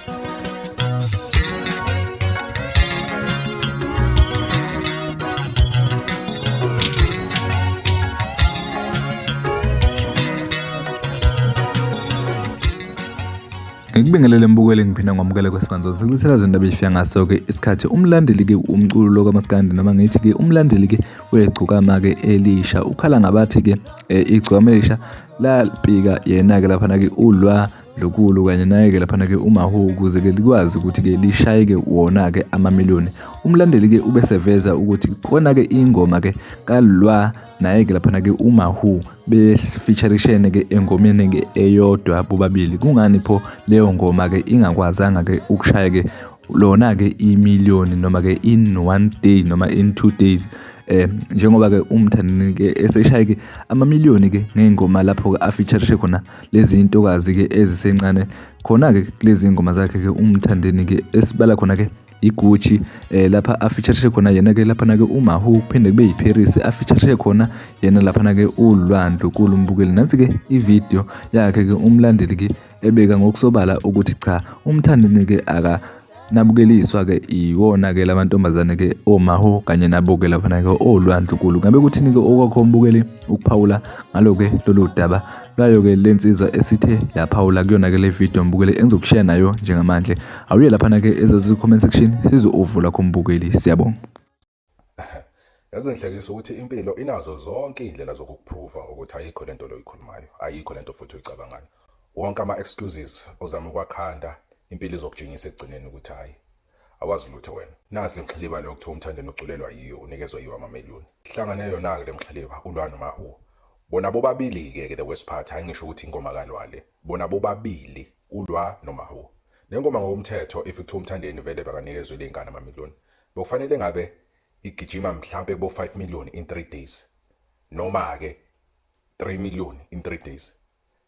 Ngikubingelele mbukeli ngiphinda ngwamukela kwesibanzo sikuthelazo indaba efika ngaso-ke isikhathi umlandeli-ke umculo kaMaskandi noma ngithi-ke umlandeli-ke wegcukama-ke elisha ukhala ngabathi-ke igcukama elisha lapika yena-ke laphana-ke ulwa Dlukulu kanye naye-ke laphana-ke uMahu ukuze-ke likwazi ukuthi-ke lishaye-ke wona-ke amamiliyoni. Umlandeli-ke ubeseveza ukuthi khona-ke ingoma-ke kalwa naye-ke laphana-ke uMahu befeaturishene-ke engomeni-ke eyodwa bobabili. Kungani pho leyo ngoma-ke ingakwazanga-ke ukushaya-ke lona-ke imiliyoni noma-ke in 1 day noma in 2 days. Njengoba-ke umthandeni-ke eseshaya-ke amamiliyoni-ke ngey'ngoma lapho-ke afeaturishe khona lezi ntokazi-ke ezisencane khona-ke kulezi ngoma zakhe-ke umthandeni-ke esibala khona-ke iGucci lapha afeaturishe khona yena-ke laphana-ke uMahu kuphinde kube yiParis afeaturishe khona yena laphana-ke uLwandlunkulu mbukeli. Nansi-ke ividiyo yakhe-ke umlandeli-ke ebeka ngokusobala ukuthi cha umthandeni-ke nabukeliswa-ke iwona-ke lamantombazane-ke oMahu kanye nabo-ke laphana-ke oLwandlunkulu. Ngabe kuthini-ke okwakho mbukeli ukuphawula ngalo-ke lolu daba lwayo-ke lensizwa esithe yaphawula kuyona-ke le video mbukeli engizokushare nayo njengamanje. Awuye laphana-ke comment section sizo-ovula khombukeli. Siyabonga. Yazinhlekisa ukuthi impilo inazo zonke indlela zokukuprova ukuthi ayikho lento loyikhulumayo, ayikho lento futhi oyicabangayo. Wonke ama-excuses ozama ukwakhanda impilo izokujingisa ekugcineni ukuthi hayi awazi lutho wena. Nazi le mxhiliba lo kuthiwa umthandeni uculelwa yiyo unikezwe yiwo amamiliyoni. Hlangane yona-ke le mxhiliba ulwa noMahu. Bona bobabili-ke the worst part, hayi ngisho ukuthi ingoma kalwale. Bona bobabili ulwa noMahu. Nengoma ngokomthetho if kuthiwa umthandeni vele baganikezwe lengane amamiliyoni, bokufanele ngabe igijima mhlambe kubo 5 million in 3 days noma-ke 3 million in 3 days.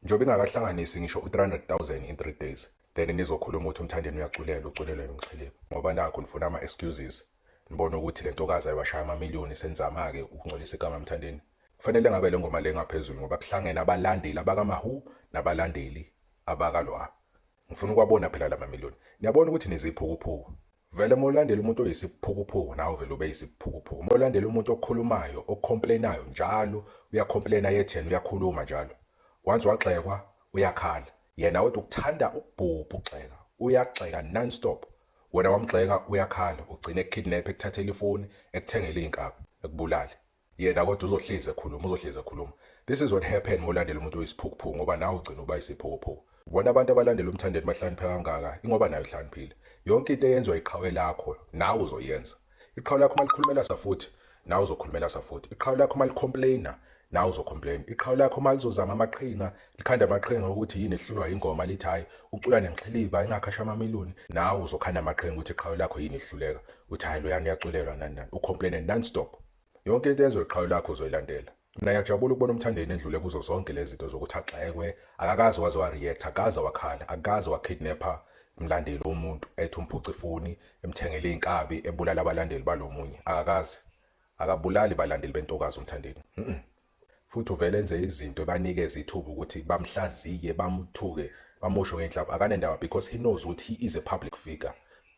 Njobe ingakahlanganisi ngisho u300,000 in 3 days. Then nizokhuluma ukuthi umthandeni uculelwa yomxhiliba ngoba nakho nifuna ama-excuses. Nibona ukuthi le ntokazi ayibashaya amamiliyoni senzama-ke ukungcolisa igama emthandeni. Kufanele ngabe le ngoma le ngaphezulu ngoba kuhlangene abalandeli abakaMahu nabalandeli abakalwa. Ngifuna ukwabona phela la mamiliyoni. Niyabona ukuthi niziphukuphuku. Vele molandela umuntu oyisiphukuphuku nawe vele ube yisiphukuphuku. Molandela umuntu okhulumayo, ocomplainayo njalo, uyacomplaina yetheni uyakhuluma njalo. Once waxekwa uyakhala. Yena wethu ukuthanda ukubhubha uxeka. Uyaxeka non-stop. Wena wamxeka uyakhala, ugcine ekukidnap, ekuthathela ifoni, ekuthengela izinkabi, ekubulala. Yena kodwa uzohlezi ekhuluma. This is what happened molandela umuntu oyisiphukuphuku ngoba nawe ugcina uba yisiphukuphuku. Bona abantu abalandela umthandeni bahlanipheka kangaka ingoba nayo ihlaniphile. Yonke into eyenzwa iqhawe lakho nawe uzoyenza. Iqhawe lakho malikhulumela safuthi nawe uzokhulumela safuthi. Iqhawe lakho malicomplaina nawe uzocomplaina. Iqhawe lakho malizozama amaqhinga likhanda amaqhinga ukuthi yini ehlulwa ingoma lithi hayi ucula nemxhiliba engakhasha amamiliyoni, nawe uzokhanda amaqhinga ukuthi iqhawe lakho yini ehluleka uthi hayi loyana uyaculelwa nani ucomplaina non-stop. Yonke into eyenzwa iqhawe lakho uzoyilandela. Mina ngiyajabula ukubona umthandeni endlule kuzo zonke lezi zinto zokuthi axekwe, akakazi waze wa-react, akaze wakhala, akaze wakidnapper umlandeli womuntu ethi umphuca ifoni emthengele izinkabi ebulala abalandeli balomunye. Akabulali balandeli bentokazi umthandeni. Futhi uvele enze izinto ebanikeza ithuba ukuthi bamhlaziye, bamthuke, bamosho ngenhlamba. Akanendaba because he knows ukuthi he is a public figure.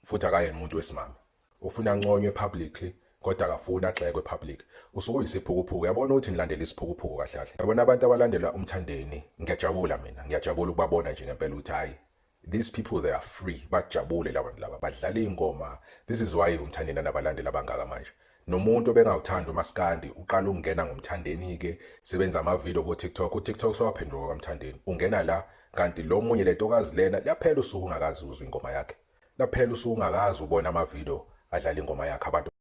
Futhi akayena umuntu wesimame. Ufuna anconywe publicly kodwa akafuna axekwe public. Usuke uyisiphukuphuku. Yabona ukuthi nilandela isiphukuphuku kahle kahle. Yabona abantu abalandela umthandeni, ngiyajabula mina. Ngiyajabula ukubabona nje ngempela ukuthi hayi these people they are free. Bajabule labantu laba. Badlala ingoma. This is why umthandeni anabalandeli abangaka manje. Nomuntu obengawuthanda uMaskandi uqala ukungena ngomthandeni-ke sebenza ama-video ku-TikTok. uTikTok sowaphenduka kwamthandeni. Ungena la kanti lo munye le ntokazi lena laphela usuku ungakazi uzwe ingoma yakhe. Laphela usuku ungakazi ubona ama-video adlala ingoma yakhe abantu